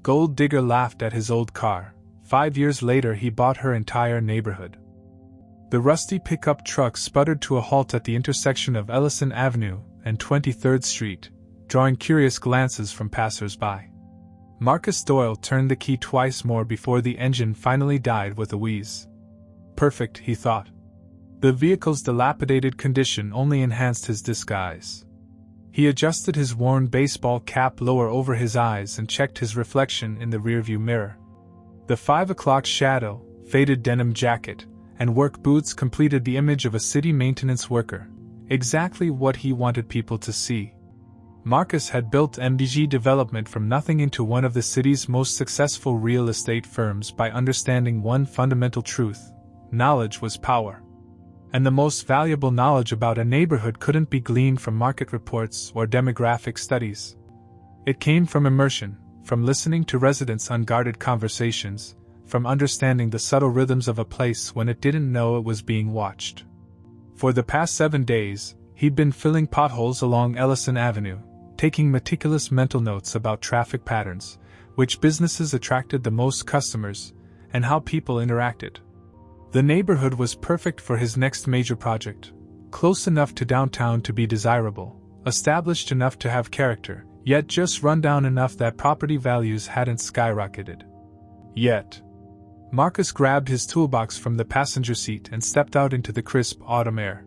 gold digger laughed at his old car. 5 years later he bought her entire neighborhood. The rusty pickup truck sputtered to a halt at the intersection of Ellison Avenue and 23rd Street, drawing curious glances from passers-by. Marcus Doyle turned the key twice more before the engine finally died with a wheeze. Perfect, he thought. The vehicle's dilapidated condition only enhanced his disguise. He adjusted his worn baseball cap lower over his eyes and checked his reflection in the rearview mirror. The 5 o'clock shadow, faded denim jacket, and work boots completed the image of a city maintenance worker, exactly what he wanted people to see. Marcus had built MDG Development from nothing into one of the city's most successful real estate firms by understanding one fundamental truth: knowledge was power. And the most valuable knowledge about a neighborhood couldn't be gleaned from market reports or demographic studies. It came from immersion, from listening to residents' unguarded conversations, from understanding the subtle rhythms of a place when it didn't know it was being watched. For the past 7 days, he'd been filling potholes along Ellison Avenue, taking meticulous mental notes about traffic patterns, which businesses attracted the most customers, and how people interacted. The neighborhood was perfect for his next major project, close enough to downtown to be desirable, established enough to have character, yet just run down enough that property values hadn't skyrocketed. Yet. Marcus grabbed his toolbox from the passenger seat and stepped out into the crisp autumn air.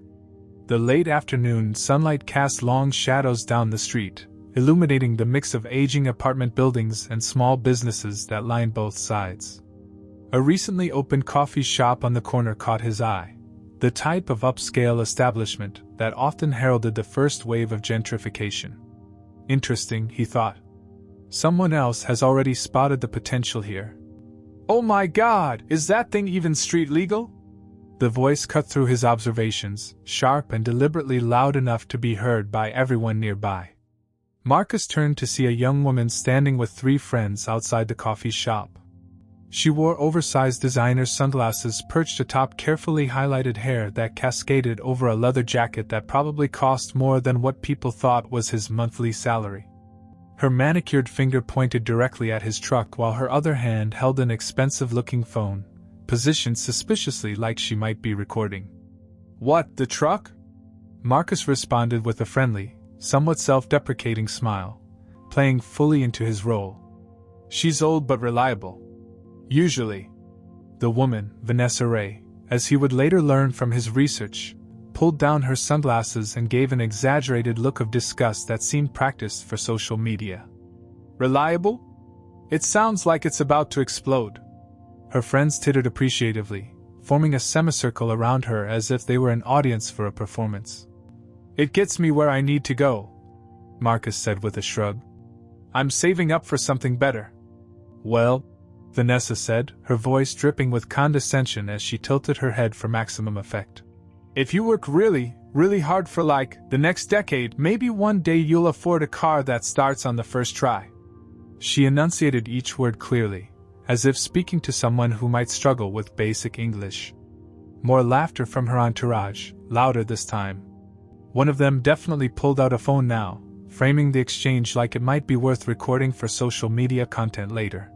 The late afternoon sunlight cast long shadows down the street, illuminating the mix of aging apartment buildings and small businesses that lined both sides. A recently opened coffee shop on the corner caught his eye, the type of upscale establishment that often heralded the first wave of gentrification. Interesting, he thought. Someone else has already spotted the potential here. "Oh my God, is that thing even street legal?" The voice cut through his observations, sharp and deliberately loud enough to be heard by everyone nearby. Marcus turned to see a young woman standing with 3 friends outside the coffee shop. She wore oversized designer sunglasses perched atop carefully highlighted hair that cascaded over a leather jacket that probably cost more than what people thought was his monthly salary. Her manicured finger pointed directly at his truck while her other hand held an expensive-looking phone, positioned suspiciously like she might be recording. "What, the truck?" Marcus responded with a friendly, somewhat self-deprecating smile, playing fully into his role. "She's old but reliable. Usually." The woman, Vanessa Ray, as he would later learn from his research, pulled down her sunglasses and gave an exaggerated look of disgust that seemed practiced for social media. "Reliable? It sounds like it's about to explode." Her friends tittered appreciatively, forming a semicircle around her as if they were an audience for a performance. "It gets me where I need to go," Marcus said with a shrug. "I'm saving up for something better." "Well," Vanessa said, her voice dripping with condescension as she tilted her head for maximum effect, "if you work really, really hard for the next decade, maybe one day you'll afford a car that starts on the first try." She enunciated each word clearly, as if speaking to someone who might struggle with basic English. More laughter from her entourage, louder this time. One of them definitely pulled out a phone now, framing the exchange like it might be worth recording for social media content later.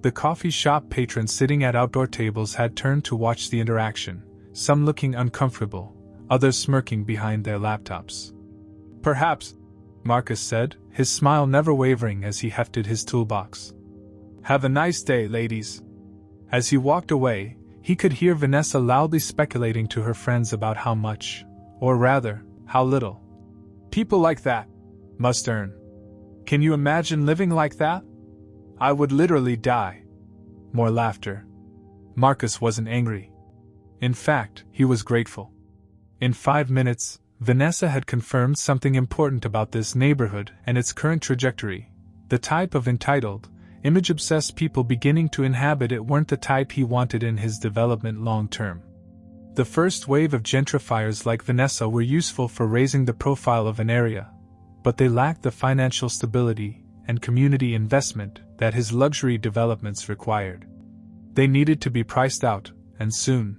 The coffee shop patrons sitting at outdoor tables had turned to watch the interaction, some looking uncomfortable, others smirking behind their laptops. "Perhaps," Marcus said, his smile never wavering as he hefted his toolbox. "Have a nice day, ladies." As he walked away, he could hear Vanessa loudly speculating to her friends about how much, or rather, how little, people like that must earn. "Can you imagine living like that? I would literally die." More laughter. Marcus wasn't angry. In fact, he was grateful. In 5 minutes, Vanessa had confirmed something important about this neighborhood and its current trajectory. The type of entitled, image-obsessed people beginning to inhabit it weren't the type he wanted in his development long-term. The first wave of gentrifiers like Vanessa were useful for raising the profile of an area, but they lacked the financial stability and community investment that his luxury developments required. They needed to be priced out, and soon.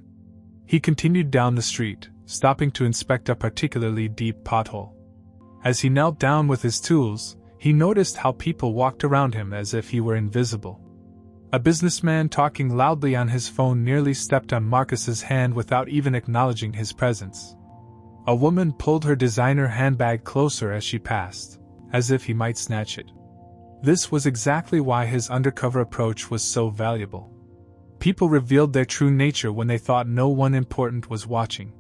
He continued down the street, stopping to inspect a particularly deep pothole. As he knelt down with his tools, He noticed how people walked around him as if he were invisible. A businessman talking loudly on his phone nearly stepped on Marcus's hand without even acknowledging his presence. A woman pulled her designer handbag closer as she passed, as if he might snatch it. This was exactly why his undercover approach was so valuable. People revealed their true nature when they thought no one important was watching.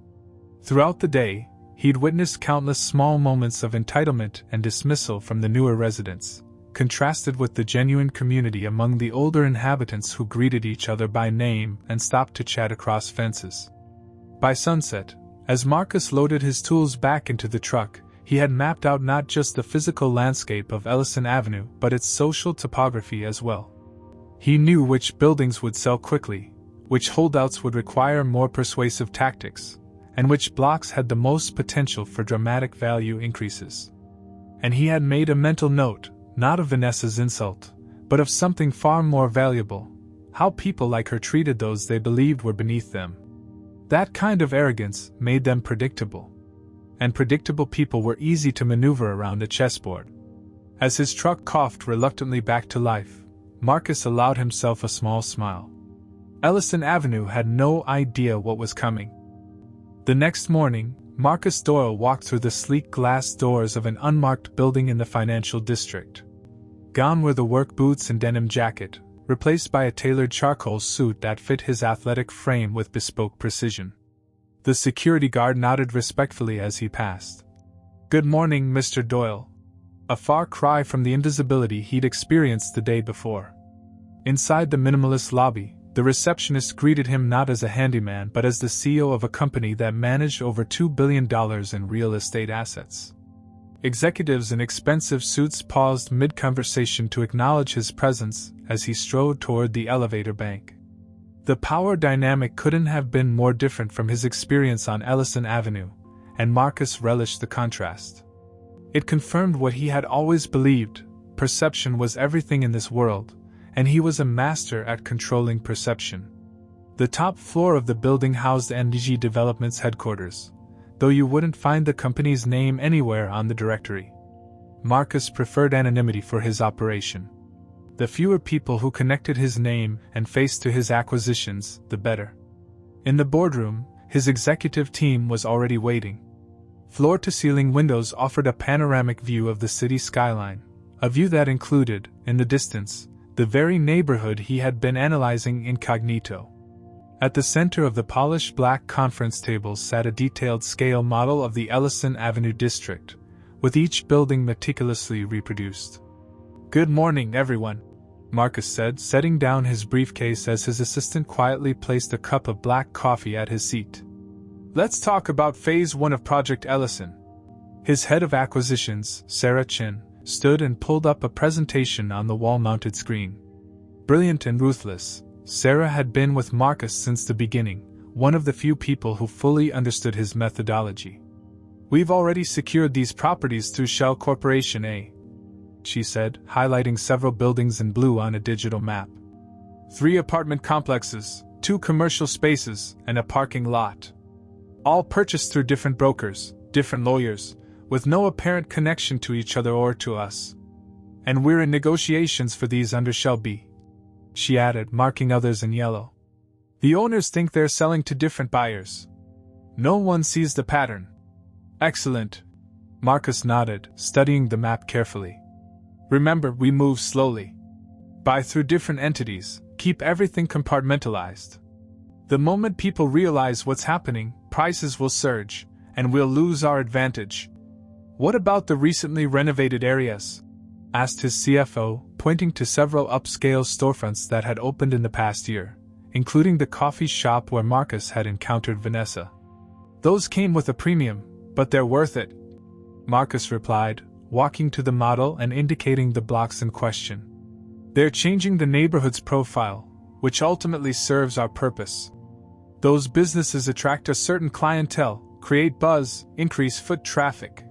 Throughout the day, he'd witnessed countless small moments of entitlement and dismissal from the newer residents, contrasted with the genuine community among the older inhabitants who greeted each other by name and stopped to chat across fences. By sunset, as Marcus loaded his tools back into the truck, he had mapped out not just the physical landscape of Ellison Avenue but its social topography as well. He knew which buildings would sell quickly, which holdouts would require more persuasive tactics, and which blocks had the most potential for dramatic value increases. And he had made a mental note, not of Vanessa's insult, but of something far more valuable: how people like her treated those they believed were beneath them. That kind of arrogance made them predictable. And predictable people were easy to maneuver around a chessboard. As his truck coughed reluctantly back to life, Marcus allowed himself a small smile. Ellison Avenue had no idea what was coming. The next morning, Marcus Doyle walked through the sleek glass doors of an unmarked building in the financial district. Gone were the work boots and denim jacket, replaced by a tailored charcoal suit that fit his athletic frame with bespoke precision. The security guard nodded respectfully as he passed. "Good morning, Mr. Doyle." A far cry from the invisibility he'd experienced the day before. Inside the minimalist lobby, the receptionist greeted him not as a handyman but as the CEO of a company that managed over $2 billion in real estate assets. Executives in expensive suits paused mid-conversation to acknowledge his presence as he strode toward the elevator bank. The power dynamic couldn't have been more different from his experience on Ellison Avenue, and Marcus relished the contrast. It confirmed what he had always believed: perception was everything in this world, and he was a master at controlling perception. The top floor of the building housed NDG Development's headquarters, though you wouldn't find the company's name anywhere on the directory. Marcus preferred anonymity for his operation. The fewer people who connected his name and face to his acquisitions, the better. In the boardroom, his executive team was already waiting. Floor-to-ceiling windows offered a panoramic view of the city skyline, a view that included, in the distance, the very neighborhood he had been analyzing incognito. At the center of the polished black conference tables sat a detailed scale model of the Ellison Avenue district, with each building meticulously reproduced. "Good morning, everyone," Marcus said, setting down his briefcase as his assistant quietly placed a cup of black coffee at his seat. "Let's talk about Phase 1 of Project Ellison." His head of acquisitions, Sarah Chin, stood and pulled up a presentation on the wall-mounted screen. Brilliant and ruthless, Sarah had been with Marcus since the beginning, one of the few people who fully understood his methodology. "We've already secured these properties through Shell Corporation, she said, highlighting several buildings in blue on a digital map. 3 apartment complexes, 2 commercial spaces, and a parking lot. All purchased through different brokers, different lawyers, with no apparent connection to each other or to us. And we're in negotiations for these under Shell B," she added, marking others in yellow. "The owners think they're selling to different buyers. No one sees the pattern." "Excellent." Marcus nodded, studying the map carefully. "Remember, we move slowly. Buy through different entities, keep everything compartmentalized. The moment people realize what's happening, prices will surge, and we'll lose our advantage." "What about the recently renovated areas?" asked his CFO, pointing to several upscale storefronts that had opened in the past year, including the coffee shop where Marcus had encountered Vanessa. "Those came with a premium, but they're worth it," Marcus replied, walking to the model and indicating the blocks in question. "They're changing the neighborhood's profile, which ultimately serves our purpose. Those businesses attract a certain clientele, create buzz, increase foot traffic.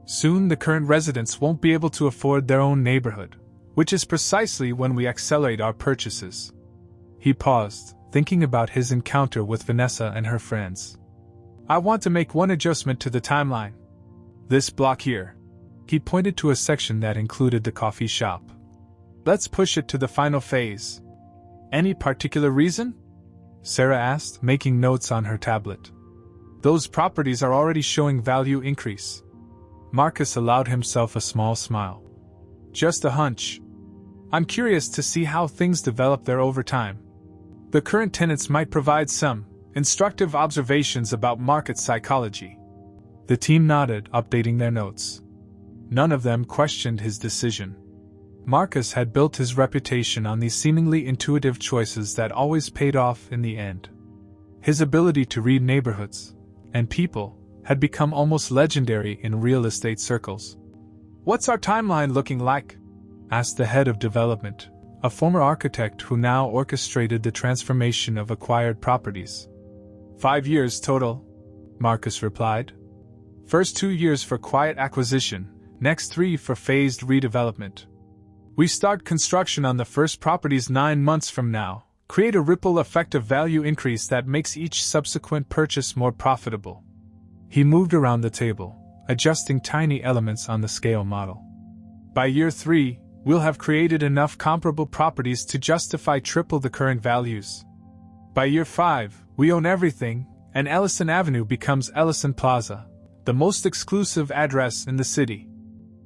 Soon the current residents won't be able to afford their own neighborhood, which is precisely when we accelerate our purchases." He paused, thinking about his encounter with Vanessa and her friends. "I want to make one adjustment to the timeline. This block here. He pointed to a section that included the coffee shop. Let's push it to the final phase. Any particular reason? Sarah asked, making notes on her tablet. Those properties are already showing value increase. Marcus allowed himself a small smile. Just a hunch. I'm curious to see how things develop there over time. The current tenants might provide some instructive observations about market psychology. The team nodded, updating their notes. None of them questioned his decision. Marcus had built his reputation on these seemingly intuitive choices that always paid off in the end. His ability to read neighborhoods and people had become almost legendary in real estate circles. What's our timeline looking like? Asked the head of development, a former architect who now orchestrated the transformation of acquired properties. 5 years total, Marcus replied. First 2 years for quiet acquisition, next 3 for phased redevelopment. We start construction on the first properties 9 months from now, create a ripple effect of value increase that makes each subsequent purchase more profitable. He moved around the table, adjusting tiny elements on the scale model. By year 3, we'll have created enough comparable properties to justify triple the current values. By year 5, we own everything, and Ellison Avenue becomes Ellison Plaza, the most exclusive address in the city.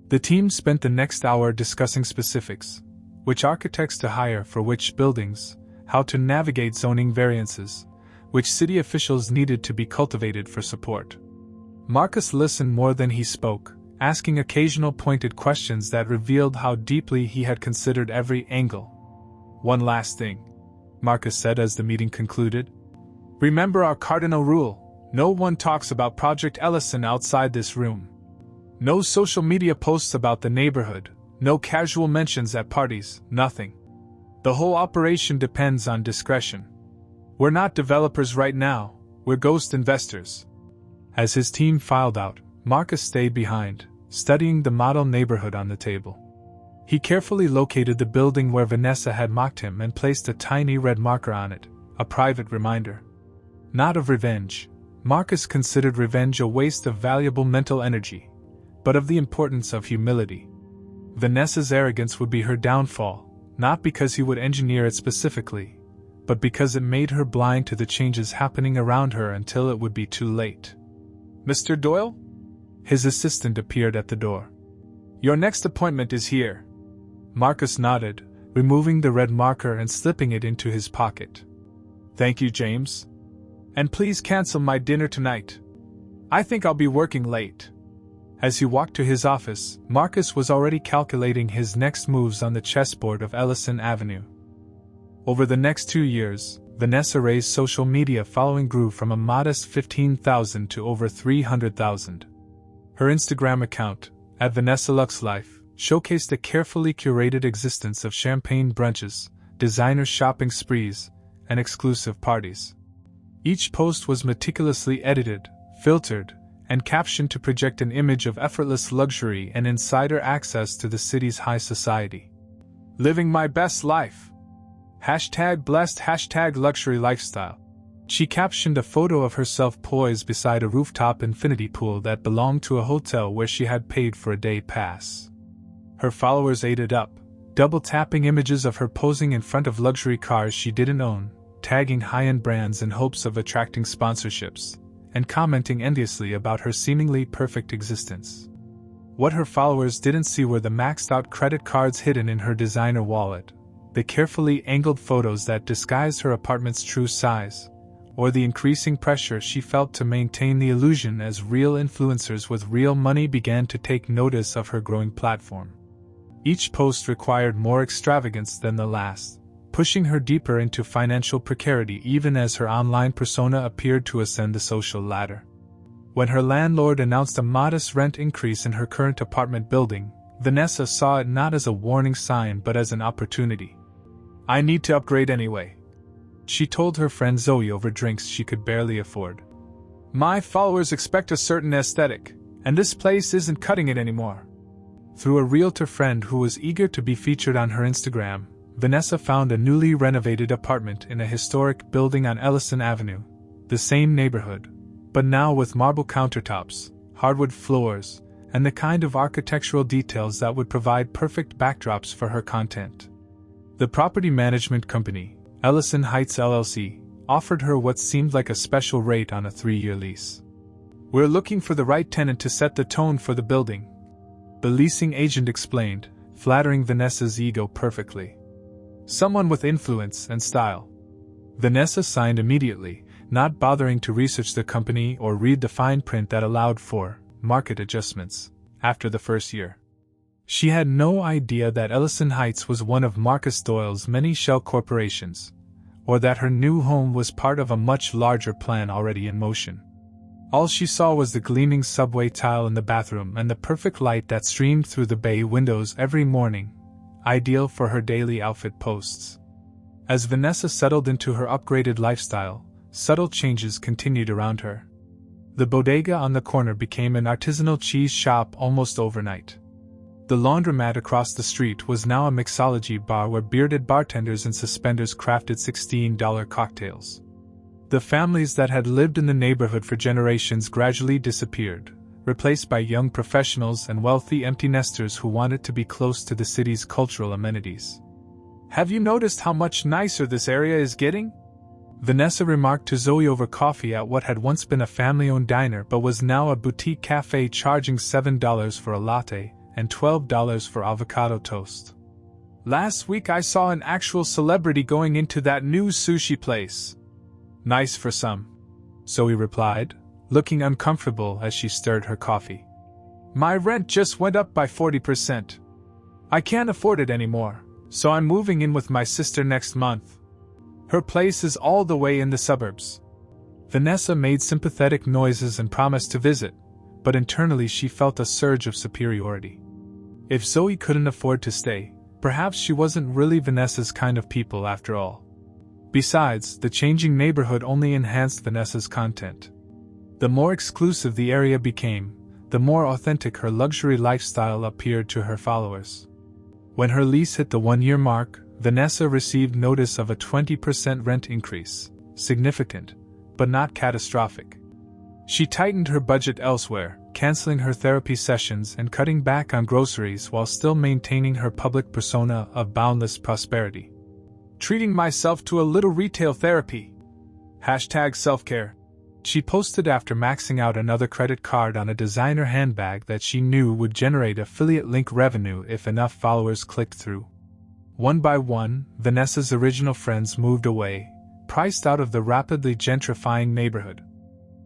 The team spent the next hour discussing specifics, which architects to hire for which buildings, how to navigate zoning variances, which city officials needed to be cultivated for support. Marcus listened more than he spoke, asking occasional pointed questions that revealed how deeply he had considered every angle. One last thing, Marcus said as the meeting concluded. Remember our cardinal rule: no one talks about Project Ellison outside this room. No social media posts about the neighborhood, no casual mentions at parties, nothing. The whole operation depends on discretion. We're not developers right now, we're ghost investors. As his team filed out, Marcus stayed behind, studying the model neighborhood on the table. He carefully located the building where Vanessa had mocked him and placed a tiny red marker on it, a private reminder. Not of revenge. Marcus considered revenge a waste of valuable mental energy, but of the importance of humility. Vanessa's arrogance would be her downfall, not because he would engineer it specifically, but because it made her blind to the changes happening around her until it would be too late. Mr. Doyle? His assistant appeared at the door. Your next appointment is here. Marcus nodded, removing the red marker and slipping it into his pocket. Thank you, James. And please cancel my dinner tonight. I think I'll be working late. As he walked to his office, Marcus was already calculating his next moves on the chessboard of Ellison Avenue. Over the next 2 years, Vanessa Ray's social media following grew from a modest 15,000 to over 300,000. Her Instagram account, @VanessaLuxLife, showcased a carefully curated existence of champagne brunches, designer shopping sprees, and exclusive parties. Each post was meticulously edited, filtered, and captioned to project an image of effortless luxury and insider access to the city's high society. Living my best life. #blessed #luxury lifestyle. She captioned a photo of herself poised beside a rooftop infinity pool that belonged to a hotel where she had paid for a day pass. Her followers ate it up, double-tapping images of her posing in front of luxury cars she didn't own, tagging high-end brands in hopes of attracting sponsorships, and commenting endlessly about her seemingly perfect existence. What her followers didn't see were the maxed-out credit cards hidden in her designer wallet, the carefully angled photos that disguised her apartment's true size, or the increasing pressure she felt to maintain the illusion as real influencers with real money began to take notice of her growing platform. Each post required more extravagance than the last, pushing her deeper into financial precarity even as her online persona appeared to ascend the social ladder. When her landlord announced a modest rent increase in her current apartment building, Vanessa saw it not as a warning sign but as an opportunity. I need to upgrade anyway, she told her friend Zoe over drinks she could barely afford. My followers expect a certain aesthetic, and this place isn't cutting it anymore. Through a realtor friend who was eager to be featured on her Instagram, Vanessa found a newly renovated apartment in a historic building on Ellison Avenue, the same neighborhood, but now with marble countertops, hardwood floors, and the kind of architectural details that would provide perfect backdrops for her content. The property management company, Ellison Heights LLC, offered her what seemed like a special rate on a 3-year lease. "We're looking for the right tenant to set the tone for the building," the leasing agent explained, flattering Vanessa's ego perfectly. "Someone with influence and style." Vanessa signed immediately, not bothering to research the company or read the fine print that allowed for market adjustments after the first year. She had no idea that Ellison Heights was one of Marcus Doyle's many shell corporations, or that her new home was part of a much larger plan already in motion. All she saw was the gleaming subway tile in the bathroom and the perfect light that streamed through the bay windows every morning, ideal for her daily outfit posts. As Vanessa settled into her upgraded lifestyle, subtle changes continued around her. The bodega on the corner became an artisanal cheese shop almost overnight. The laundromat across the street was now a mixology bar where bearded bartenders in suspenders crafted $16 cocktails. The families that had lived in the neighborhood for generations gradually disappeared, replaced by young professionals and wealthy empty nesters who wanted to be close to the city's cultural amenities. "Have you noticed how much nicer this area is getting?" Vanessa remarked to Zoe over coffee at what had once been a family-owned diner but was now a boutique cafe charging $7 for a latte and $12 for avocado toast. "Last week I saw an actual celebrity going into that new sushi place." "Nice for some," Zoe replied, looking uncomfortable as she stirred her coffee. "My rent just went up by 40%. I can't afford it anymore, so I'm moving in with my sister next month. Her place is all the way in the suburbs." Vanessa made sympathetic noises and promised to visit, but internally she felt a surge of superiority. If Zoe couldn't afford to stay, perhaps she wasn't really Vanessa's kind of people after all. Besides, the changing neighborhood only enhanced Vanessa's content. The more exclusive the area became, the more authentic her luxury lifestyle appeared to her followers. When her lease hit the 1-year mark, Vanessa received notice of a 20% rent increase, significant, but not catastrophic. She tightened her budget elsewhere, canceling her therapy sessions and cutting back on groceries while still maintaining her public persona of boundless prosperity. "Treating myself to a little retail therapy. #self-care. She posted after maxing out another credit card on a designer handbag that she knew would generate affiliate link revenue if enough followers clicked through. One by one, Vanessa's original friends moved away, priced out of the rapidly gentrifying neighborhood.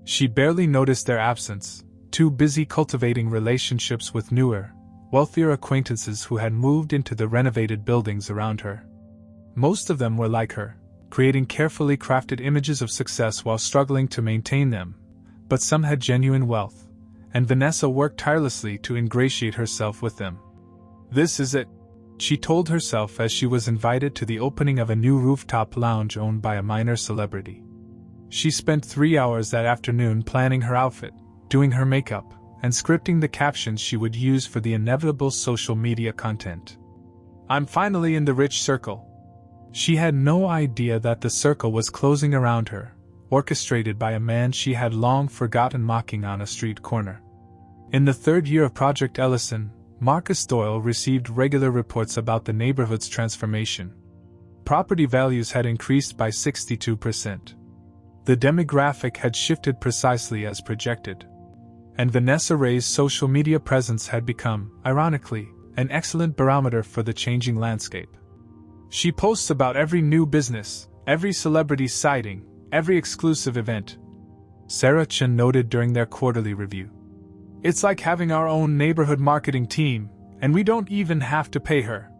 She barely noticed their absence, too busy cultivating relationships with newer, wealthier acquaintances who had moved into the renovated buildings around her. Most of them were like her, creating carefully crafted images of success while struggling to maintain them, but some had genuine wealth, and Vanessa worked tirelessly to ingratiate herself with them. "This is it," she told herself as she was invited to the opening of a new rooftop lounge owned by a minor celebrity. She spent 3 hours that afternoon planning her outfit, doing her makeup, and scripting the captions she would use for the inevitable social media content. "I'm finally in the rich circle." She had no idea that the circle was closing around her, orchestrated by a man she had long forgotten mocking on a street corner. In the 3rd year of Project Ellison, Marcus Doyle received regular reports about the neighborhood's transformation. Property values had increased by 62%. The demographic had shifted precisely as projected. And Vanessa Ray's social media presence had become, ironically, an excellent barometer for the changing landscape. She posts about every new business, every celebrity sighting, every exclusive event, Sarah Chen noted during their quarterly review. "It's like having our own neighborhood marketing team, and we don't even have to pay her."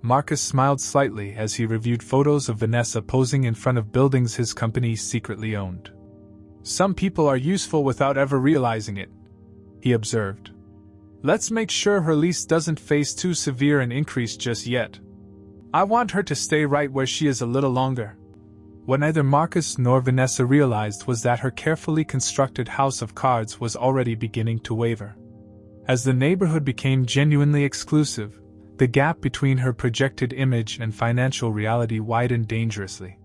Marcus smiled slightly as he reviewed photos of Vanessa posing in front of buildings his company secretly owned. "Some people are useful without ever realizing it," he observed. "Let's make sure her lease doesn't face too severe an increase just yet. I want her to stay right where she is a little longer." What neither Marcus nor Vanessa realized was that her carefully constructed house of cards was already beginning to waver. As the neighborhood became genuinely exclusive, the gap between her projected image and financial reality widened dangerously.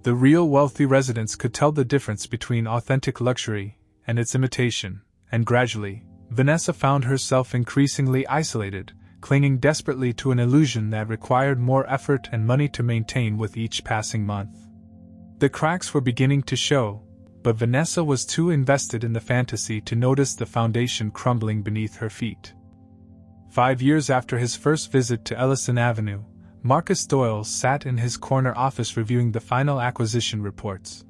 The real wealthy residents could tell the difference between authentic luxury and its imitation, and gradually, Vanessa found herself increasingly isolated, clinging desperately to an illusion that required more effort and money to maintain with each passing month. The cracks were beginning to show, but Vanessa was too invested in the fantasy to notice the foundation crumbling beneath her feet. 5 years after his first visit to Ellison Avenue, Marcus Doyle sat in his corner office reviewing the final acquisition reports.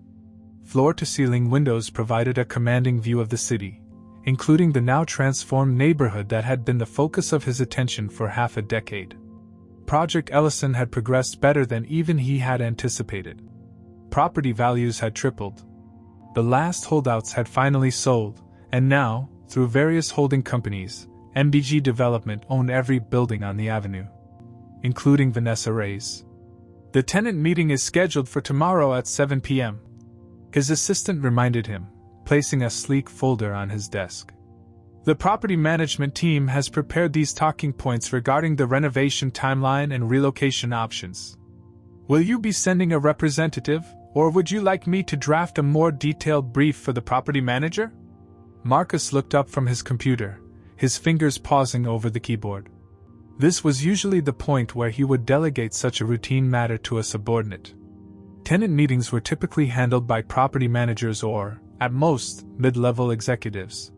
Floor-to-ceiling windows provided a commanding view of the city, including the now transformed neighborhood that had been the focus of his attention for half a decade. Project Ellison had progressed better than even he had anticipated. Property values had tripled. The last holdouts had finally sold, and now, through various holding companies, MBG Development owned every building on the avenue, including Vanessa Ray's. The tenant meeting is scheduled for tomorrow at 7 p.m., his assistant reminded him, placing a sleek folder on his desk. The property management team has prepared these talking points regarding the renovation timeline and relocation options. Will you be sending a representative, or would you like me to draft a more detailed brief for the property manager? Marcus looked up from his computer, his fingers pausing over the keyboard. This was usually the point where he would delegate such a routine matter to a subordinate. Tenant meetings were typically handled by property managers or, at most, mid-level executives.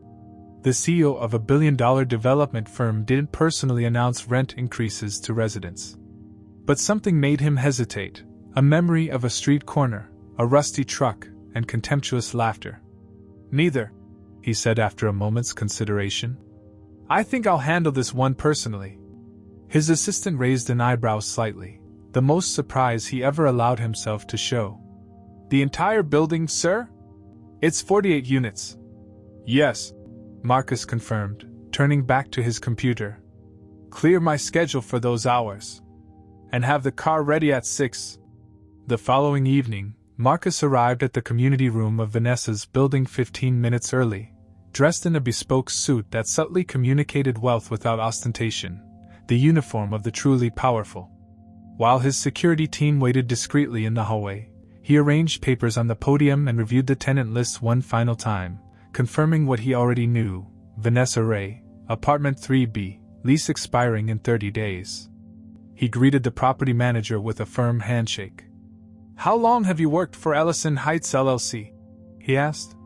The CEO of a billion-dollar development firm didn't personally announce rent increases to residents. But something made him hesitate, a memory of a street corner, a rusty truck, and contemptuous laughter. Neither, he said after a moment's consideration. I think I'll handle this one personally. His assistant raised an eyebrow slightly, the most surprise he ever allowed himself to show. The entire building, sir? It's 48 units. Yes, Marcus confirmed, turning back to his computer. Clear my schedule for those hours. And have the car ready at 6. The following evening, Marcus arrived at the community room of Vanessa's building 15 minutes early, dressed in a bespoke suit that subtly communicated wealth without ostentation, the uniform of the truly powerful. While his security team waited discreetly in the hallway, he arranged papers on the podium and reviewed the tenant list one final time, confirming what he already knew: Vanessa Ray, apartment 3B, lease expiring in 30 days. He greeted the property manager with a firm handshake. How long have you worked for Ellison Heights LLC? He asked.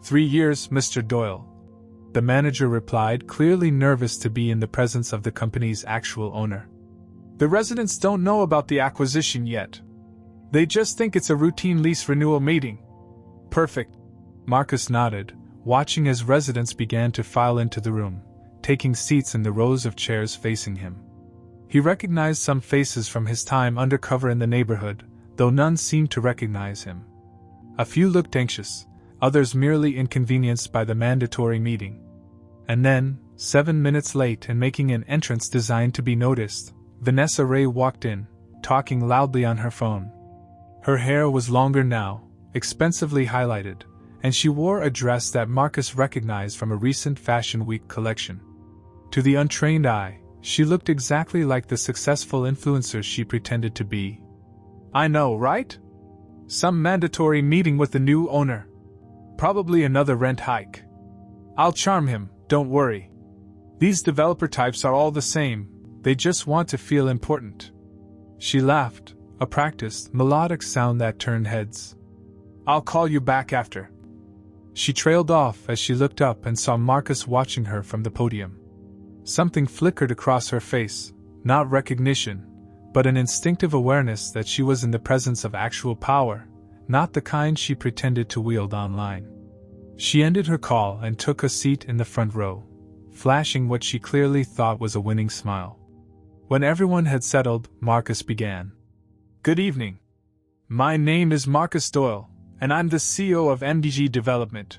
3 years, Mr. Doyle. The manager replied, clearly nervous to be in the presence of the company's actual owner. The residents don't know about the acquisition yet. They just think it's a routine lease renewal meeting. Perfect. Marcus nodded, watching as residents began to file into the room, taking seats in the rows of chairs facing him. He recognized some faces from his time undercover in the neighborhood, though none seemed to recognize him. A few looked anxious, others merely inconvenienced by the mandatory meeting. And then, 7 minutes late and making an entrance designed to be noticed, Vanessa Ray walked in, talking loudly on her phone. Her hair was longer now, expensively highlighted, and she wore a dress that Marcus recognized from a recent Fashion Week collection. To the untrained eye, she looked exactly like the successful influencer she pretended to be. I know, right? Some mandatory meeting with the new owner. Probably another rent hike. I'll charm him, don't worry. These developer types are all the same, they just want to feel important. She laughed, a practiced, melodic sound that turned heads. I'll call you back after. She trailed off as she looked up and saw Marcus watching her from the podium. Something flickered across her face, not recognition, but an instinctive awareness that she was in the presence of actual power, not the kind she pretended to wield online. She ended her call and took a seat in the front row, flashing what she clearly thought was a winning smile. When everyone had settled, Marcus began. Good evening. My name is Marcus Doyle, and I'm the CEO of MBG Development.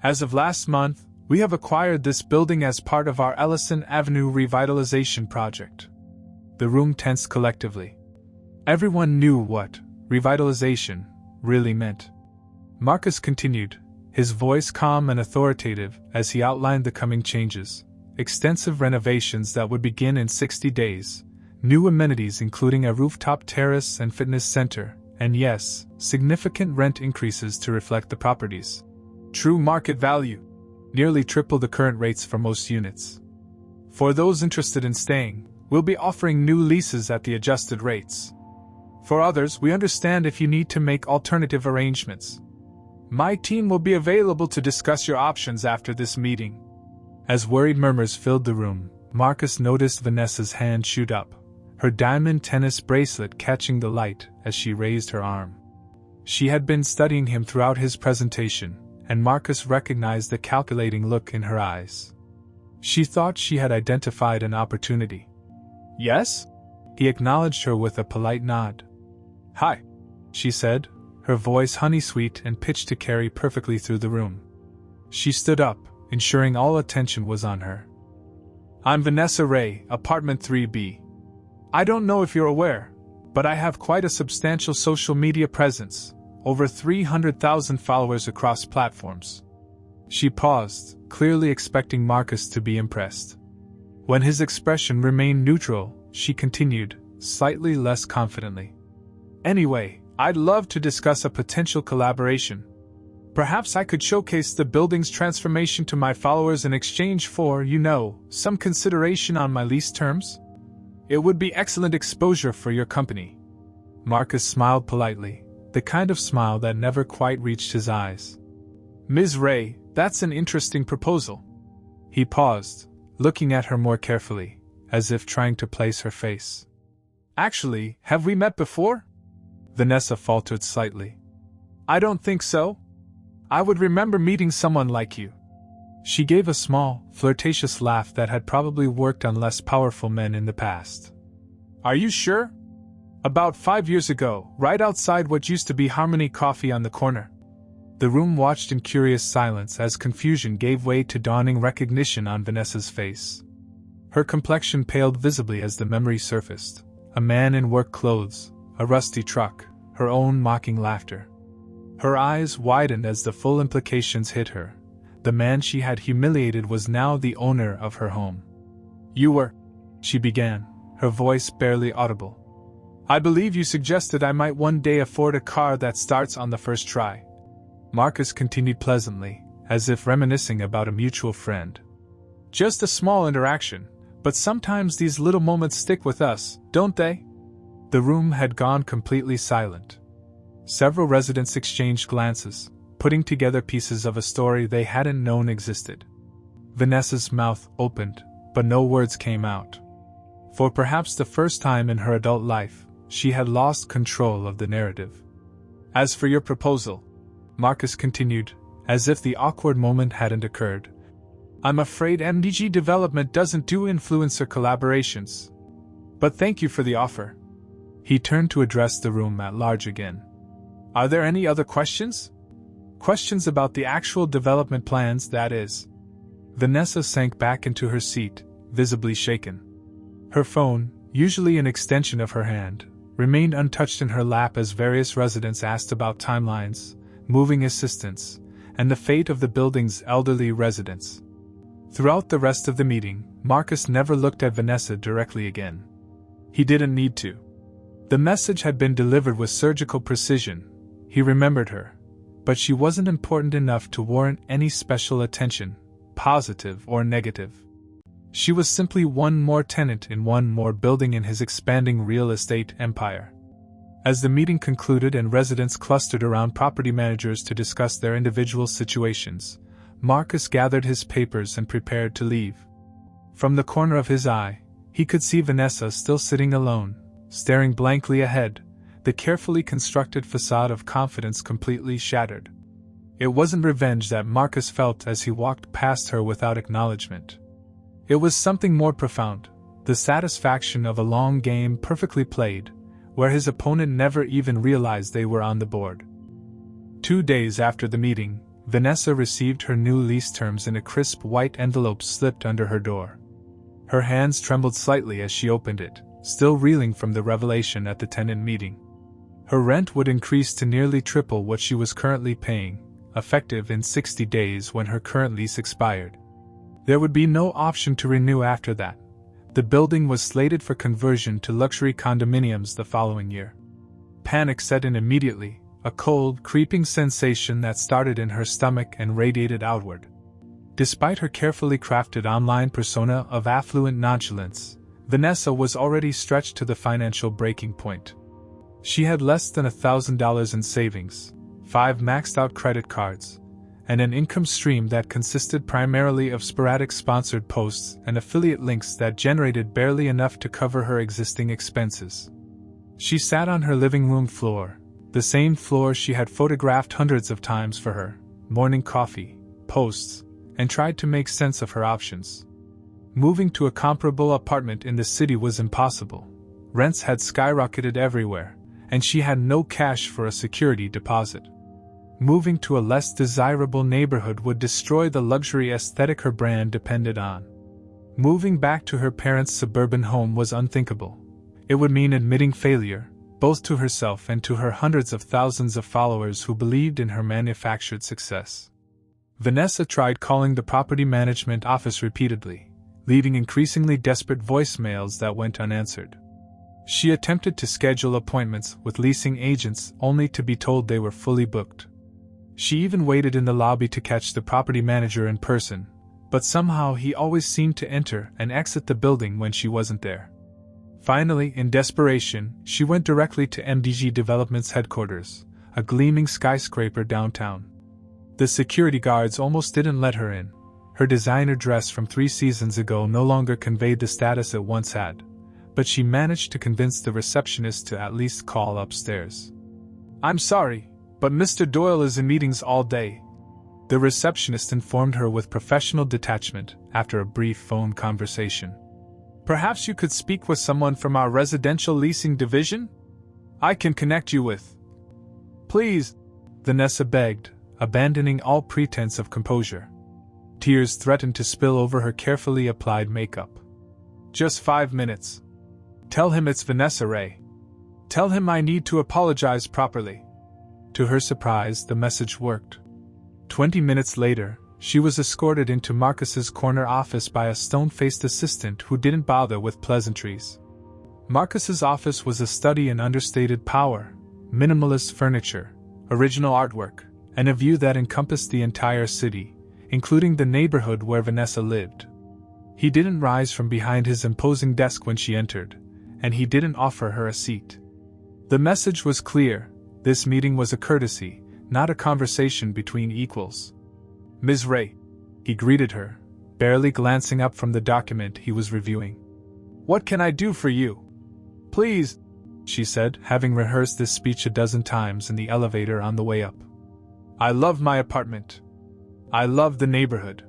As of last month, we have acquired this building as part of our Ellison Avenue revitalization project. The room tensed collectively. Everyone knew what revitalization really meant. Marcus continued, his voice calm and authoritative as he outlined the coming changes. Extensive renovations that would begin in 60 days, new amenities including a rooftop terrace and fitness center, and yes, significant rent increases to reflect the property's true market value. nearly triple the current rates for most units. For those interested in staying, we'll be offering new leases at the adjusted rates. For others, we understand if you need to make alternative arrangements. My team will be available to discuss your options after this meeting. As worried murmurs filled the room, Marcus noticed Vanessa's hand shoot up, her diamond tennis bracelet catching the light as she raised her arm. She had been studying him throughout his presentation, and Marcus recognized the calculating look in her eyes. She thought she had identified an opportunity. Yes? He acknowledged her with a polite nod. Hi, she said, her voice honey-sweet and pitched to carry perfectly through the room. She stood up, ensuring all attention was on her. I'm Vanessa Ray, apartment 3B. I don't know if you're aware, but I have quite a substantial social media presence, over 300,000 followers across platforms. She paused, clearly expecting Marcus to be impressed. When his expression remained neutral, she continued, slightly less confidently. Anyway, I'd love to discuss a potential collaboration. Perhaps I could showcase the building's transformation to my followers in exchange for, some consideration on my lease terms? It would be excellent exposure for your company. Marcus smiled politely, the kind of smile that never quite reached his eyes. Ms. Ray, that's an interesting proposal. He paused, looking at her more carefully, as if trying to place her face. Actually, have we met before? Vanessa faltered slightly. I don't think so. I would remember meeting someone like you. She gave a small, flirtatious laugh that had probably worked on less powerful men in the past. Are you sure? About 5 years ago, right outside what used to be Harmony Coffee on the corner. The room watched in curious silence as confusion gave way to dawning recognition on Vanessa's face. Her complexion paled visibly as the memory surfaced. A man in work clothes, a rusty truck, her own mocking laughter. Her eyes widened as the full implications hit her. The man she had humiliated was now the owner of her home. You were, she began, her voice barely audible. I believe you suggested I might one day afford a car that starts on the first try. Marcus continued pleasantly, as if reminiscing about a mutual friend. Just a small interaction, but sometimes these little moments stick with us, don't they? The room had gone completely silent. Several residents exchanged glances, putting together pieces of a story they hadn't known existed. Vanessa's mouth opened, but no words came out. For perhaps the first time in her adult life, she had lost control of the narrative. As for your proposal, Marcus continued, as if the awkward moment hadn't occurred, I'm afraid MDG Development doesn't do influencer collaborations. But thank you for the offer. He turned to address the room at large again. Are there any other questions? Questions about the actual development plans, that is. Vanessa sank back into her seat, visibly shaken. Her phone, usually an extension of her hand, remained untouched in her lap as various residents asked about timelines, moving assistance, and the fate of the building's elderly residents. Throughout the rest of the meeting, Marcus never looked at Vanessa directly again. He didn't need to. The message had been delivered with surgical precision. He remembered her, but she wasn't important enough to warrant any special attention, positive or negative. She was simply one more tenant in one more building in his expanding real estate empire. As the meeting concluded and residents clustered around property managers to discuss their individual situations, Marcus gathered his papers and prepared to leave. From the corner of his eye, he could see Vanessa still sitting alone, staring blankly ahead, the carefully constructed facade of confidence completely shattered. It wasn't revenge that Marcus felt as he walked past her without acknowledgement. It was something more profound, the satisfaction of a long game perfectly played, where his opponent never even realized they were on the board. 2 days after the meeting, Vanessa received her new lease terms in a crisp white envelope slipped under her door. Her hands trembled slightly as she opened it, still reeling from the revelation at the tenant meeting. Her rent would increase to nearly triple what she was currently paying, effective in 60 days when her current lease expired. There would be no option to renew after that. The building was slated for conversion to luxury condominiums the following year. Panic set in immediately, a cold, creeping sensation that started in her stomach and radiated outward. Despite her carefully crafted online persona of affluent nonchalance, Vanessa was already stretched to the financial breaking point. She had less than $1,000 in savings, 5 maxed-out credit cards, and an income stream that consisted primarily of sporadic sponsored posts and affiliate links that generated barely enough to cover her existing expenses. She sat on her living room floor, the same floor she had photographed hundreds of times for her morning coffee posts, and tried to make sense of her options. Moving to a comparable apartment in the city was impossible. Rents had skyrocketed everywhere, and she had no cash for a security deposit. Moving to a less desirable neighborhood would destroy the luxury aesthetic her brand depended on. Moving back to her parents' suburban home was unthinkable. It would mean admitting failure, both to herself and to her hundreds of thousands of followers who believed in her manufactured success. Vanessa tried calling the property management office repeatedly, leaving increasingly desperate voicemails that went unanswered. She attempted to schedule appointments with leasing agents only to be told they were fully booked. She even waited in the lobby to catch the property manager in person, but somehow he always seemed to enter and exit the building when she wasn't there. Finally, in desperation, she went directly to MDG Development's headquarters, a gleaming skyscraper downtown. The security guards almost didn't let her in. Her designer dress from 3 seasons ago no longer conveyed the status it once had, but she managed to convince the receptionist to at least call upstairs. "I'm sorry, but Mr. Doyle is in meetings all day," the receptionist informed her with professional detachment after a brief phone conversation. "Perhaps you could speak with someone from our residential leasing division? I can connect you with." "Please," Vanessa begged, abandoning all pretense of composure. Tears threatened to spill over her carefully applied makeup. "Just 5 minutes. Tell him it's Vanessa Ray. Tell him I need to apologize properly." To her surprise, the message worked. 20 minutes later, she was escorted into Marcus's corner office by a stone-faced assistant who didn't bother with pleasantries. Marcus's office was a study in understated power, minimalist furniture, original artwork, and a view that encompassed the entire city, including the neighborhood where Vanessa lived. He didn't rise from behind his imposing desk when she entered, and he didn't offer her a seat. The message was clear: this meeting was a courtesy, not a conversation between equals. "Ms. Ray," he greeted her, barely glancing up from the document he was reviewing. "What can I do for you?" "Please," she said, having rehearsed this speech a dozen times in the elevator on the way up. "I love my apartment. I love the neighborhood.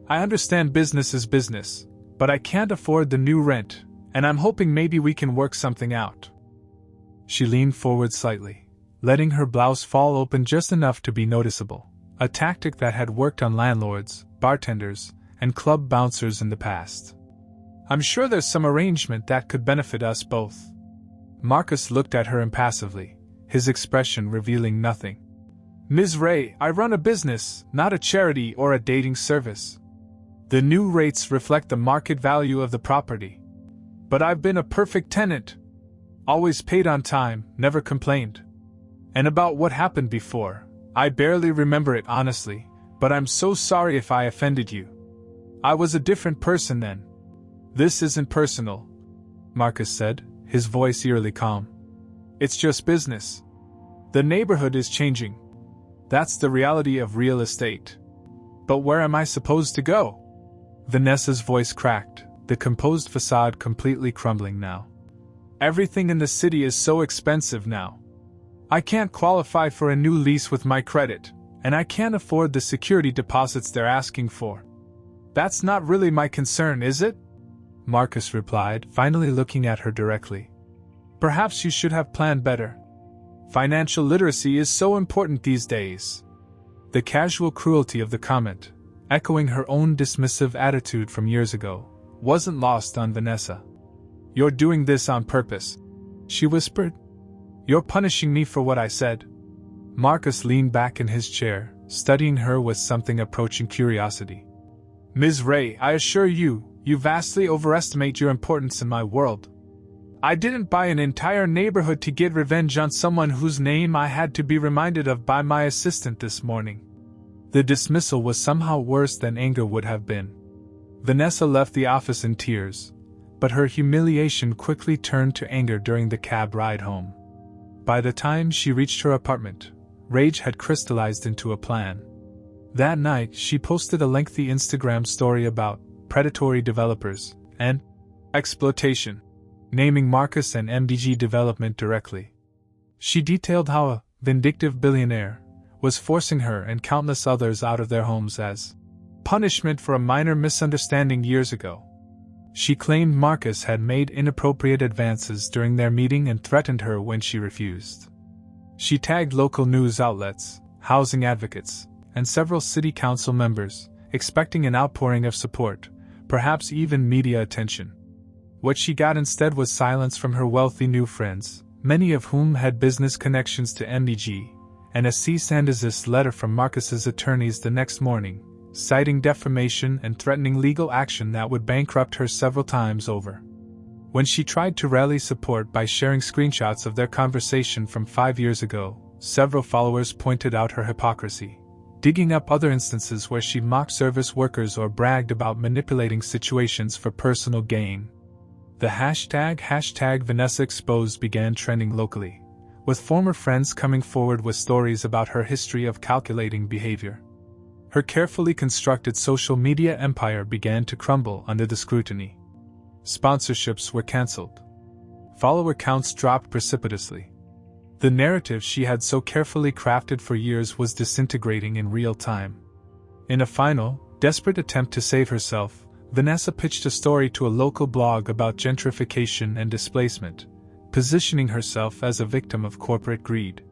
I understand business is business, but I can't afford the new rent, and I'm hoping maybe we can work something out." She leaned forward slightly, letting her blouse fall open just enough to be noticeable, a tactic that had worked on landlords, bartenders, and club bouncers in the past. "I'm sure there's some arrangement that could benefit us both." Marcus looked at her impassively, his expression revealing nothing. "Ms. Ray, I run a business, not a charity or a dating service. The new rates reflect the market value of the property. But I've been a perfect tenant. Always paid on time, never complained. And about what happened before, I barely remember it honestly, but I'm so sorry if I offended you. I was a different person then." "This isn't personal," Marcus said, his voice eerily calm. "It's just business. The neighborhood is changing. That's the reality of real estate. But where am I supposed to go?" Vanessa's voice cracked, the composed facade completely crumbling now. "Everything in the city is so expensive now. I can't qualify for a new lease with my credit, and I can't afford the security deposits they're asking for." "That's not really my concern, is it?" Marcus replied, finally looking at her directly. "Perhaps you should have planned better. Financial literacy is so important these days." The casual cruelty of the comment, echoing her own dismissive attitude from years ago, wasn't lost on Vanessa. "You're doing this on purpose," she whispered. "You're punishing me for what I said." Marcus leaned back in his chair, studying her with something approaching curiosity. "Ms. Ray, I assure you, you vastly overestimate your importance in my world. I didn't buy an entire neighborhood to get revenge on someone whose name I had to be reminded of by my assistant this morning. The dismissal was somehow worse than anger would have been. Vanessa left the office in tears, but her humiliation quickly turned to anger during the cab ride home. By the time she reached her apartment, rage had crystallized into a plan. That night, she posted a lengthy Instagram story about predatory developers and exploitation, naming Marcus and MDG Development directly. She detailed how a vindictive billionaire was forcing her and countless others out of their homes as punishment for a minor misunderstanding years ago. She claimed Marcus had made inappropriate advances during their meeting and threatened her when she refused. She tagged local news outlets, housing advocates, and several city council members, expecting an outpouring of support, perhaps even media attention. What she got instead was silence from her wealthy new friends, many of whom had business connections to MDG, and a cease and desist letter from Marcus's attorneys the next morning, citing defamation and threatening legal action that would bankrupt her several times over. When she tried to rally support by sharing screenshots of their conversation from 5 years ago, several followers pointed out her hypocrisy, digging up other instances where she mocked service workers or bragged about manipulating situations for personal gain. The hashtag Vanessa Exposed began trending locally, with former friends coming forward with stories about her history of calculating behavior. Her carefully constructed social media empire began to crumble under the scrutiny. Sponsorships were cancelled. Follower counts dropped precipitously. The narrative she had so carefully crafted for years was disintegrating in real time. In a final, desperate attempt to save herself, Vanessa pitched a story to a local blog about gentrification and displacement, positioning herself as a victim of corporate greed.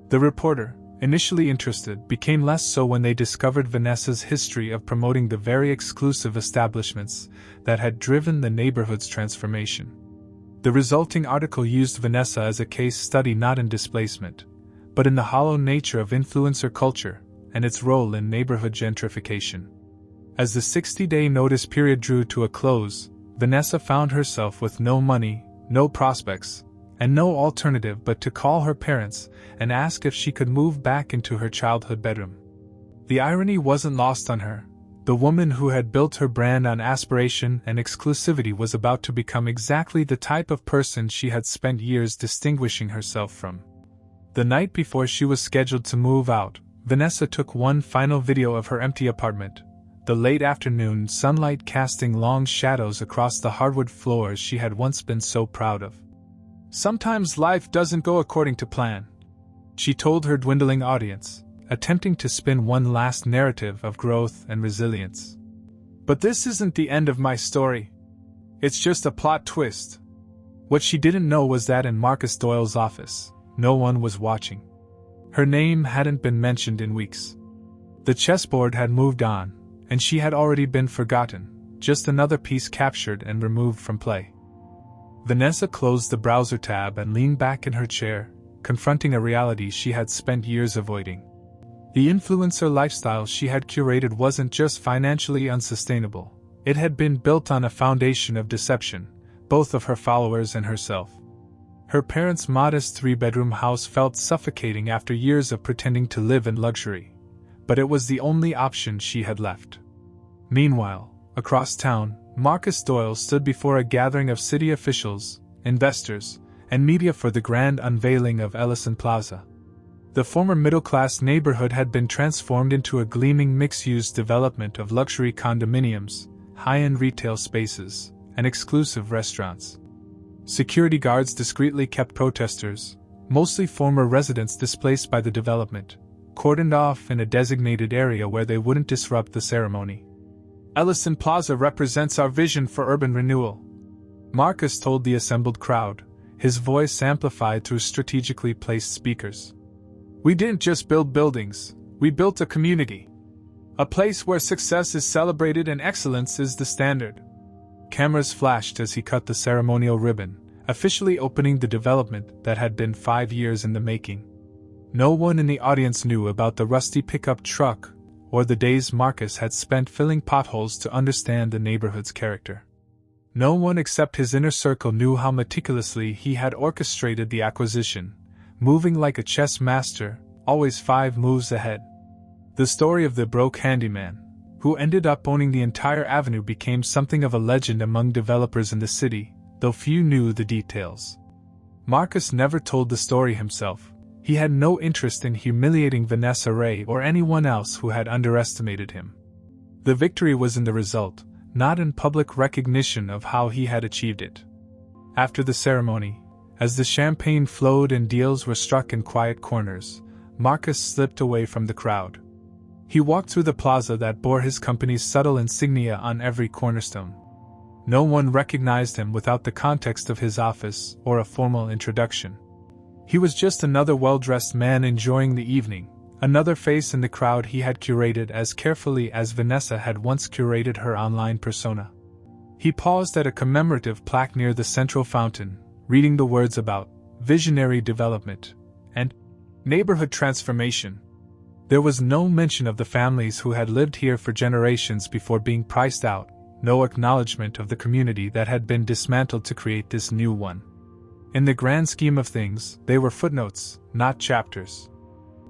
The reporter, initially interested, became less so when they discovered Vanessa's history of promoting the very exclusive establishments that had driven the neighborhood's transformation. The resulting article used Vanessa as a case study not in displacement, but in the hollow nature of influencer culture and its role in neighborhood gentrification. As the 60-day notice period drew to a close, Vanessa found herself with no money, no prospects, and no alternative but to call her parents and ask if she could move back into her childhood bedroom. The irony wasn't lost on her. The woman who had built her brand on aspiration and exclusivity was about to become exactly the type of person she had spent years distinguishing herself from. The night before she was scheduled to move out, Vanessa took one final video of her empty apartment, the late afternoon sunlight casting long shadows across the hardwood floors she had once been so proud of. "Sometimes life doesn't go according to plan," she told her dwindling audience, attempting to spin one last narrative of growth and resilience. "But this isn't the end of my story. It's just a plot twist." What she didn't know was that in Marcus Doyle's office, no one was watching. Her name hadn't been mentioned in weeks. The chessboard had moved on, and she had already been forgotten, just another piece captured and removed from play. Vanessa closed the browser tab and leaned back in her chair, confronting a reality she had spent years avoiding. The influencer lifestyle she had curated wasn't just financially unsustainable, it had been built on a foundation of deception, both of her followers and herself. Her parents' modest 3-bedroom house felt suffocating after years of pretending to live in luxury, but it was the only option she had left. Meanwhile, across town, Marcus Doyle stood before a gathering of city officials, investors, and media for the grand unveiling of Ellison Plaza. The former middle-class neighborhood had been transformed into a gleaming mixed-use development of luxury condominiums, high-end retail spaces, and exclusive restaurants. Security guards discreetly kept protesters, mostly former residents displaced by the development, cordoned off in a designated area where they wouldn't disrupt the ceremony. "Ellison Plaza represents our vision for urban renewal," Marcus told the assembled crowd, his voice amplified through strategically placed speakers. "We didn't just build buildings, we built a community. A place where success is celebrated and excellence is the standard." Cameras flashed as he cut the ceremonial ribbon, officially opening the development that had been 5 years in the making. No one in the audience knew about the rusty pickup truck or the days Marcus had spent filling potholes to understand the neighborhood's character. No one except his inner circle knew how meticulously he had orchestrated the acquisition, moving like a chess master, always 5 moves ahead. The story of the broke handyman, who ended up owning the entire avenue, became something of a legend among developers in the city, though few knew the details. Marcus never told the story himself. He had no interest in humiliating Vanessa Ray or anyone else who had underestimated him. The victory was in the result, not in public recognition of how he had achieved it. After the ceremony, as the champagne flowed and deals were struck in quiet corners, Marcus slipped away from the crowd. He walked through the plaza that bore his company's subtle insignia on every cornerstone. No one recognized him without the context of his office or a formal introduction. He was just another well-dressed man enjoying the evening, another face in the crowd he had curated as carefully as Vanessa had once curated her online persona. He paused at a commemorative plaque near the central fountain, reading the words about visionary development and neighborhood transformation. There was no mention of the families who had lived here for generations before being priced out, no acknowledgement of the community that had been dismantled to create this new one. In the grand scheme of things, they were footnotes, not chapters.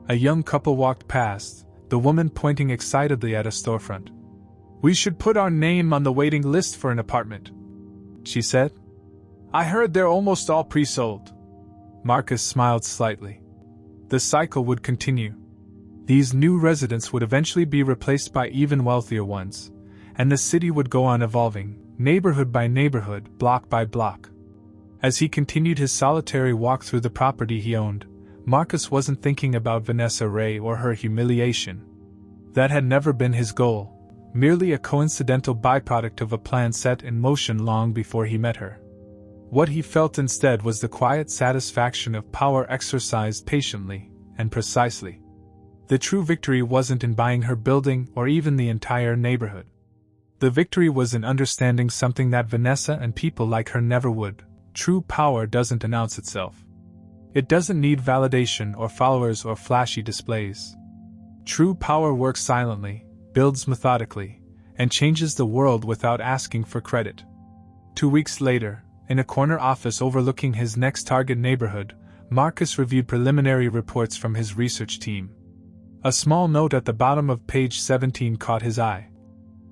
A young couple walked past, the woman pointing excitedly at a storefront. "We should put our name on the waiting list for an apartment," she said. "I heard they're almost all pre-sold." Marcus smiled slightly. The cycle would continue. These new residents would eventually be replaced by even wealthier ones, and the city would go on evolving, neighborhood by neighborhood, block by block. As he continued his solitary walk through the property he owned, Marcus wasn't thinking about Vanessa Ray or her humiliation. That had never been his goal, merely a coincidental byproduct of a plan set in motion long before he met her. What he felt instead was the quiet satisfaction of power exercised patiently and precisely. The true victory wasn't in buying her building or even the entire neighborhood. The victory was in understanding something that Vanessa and people like her never would. True power doesn't announce itself. It doesn't need validation or followers or flashy displays. True power works silently, builds methodically, and changes the world without asking for credit. 2 weeks later, in a corner office overlooking his next target neighborhood, Marcus reviewed preliminary reports from his research team. A small note at the bottom of page 17 caught his eye.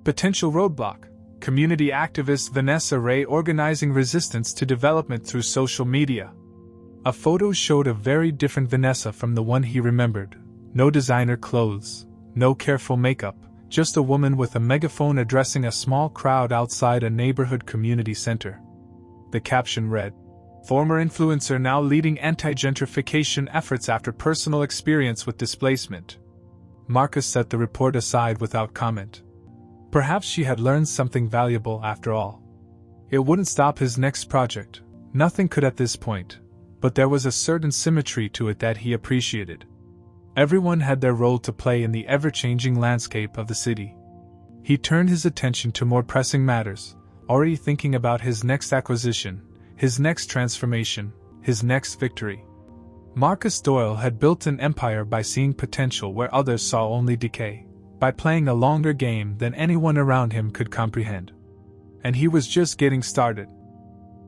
Potential roadblock: community activist Vanessa Ray organizing resistance to development through social media. A photo showed a very different Vanessa from the one he remembered. No designer clothes, no careful makeup, just a woman with a megaphone addressing a small crowd outside a neighborhood community center. The caption read, "Former influencer now leading anti-gentrification efforts after personal experience with displacement." Marcus set the report aside without comment. Perhaps she had learned something valuable after all. It wouldn't stop his next project, nothing could at this point, but there was a certain symmetry to it that he appreciated. Everyone had their role to play in the ever-changing landscape of the city. He turned his attention to more pressing matters, already thinking about his next acquisition, his next transformation, his next victory. Marcus Doyle had built an empire by seeing potential where others saw only decay, by playing a longer game than anyone around him could comprehend. And he was just getting started.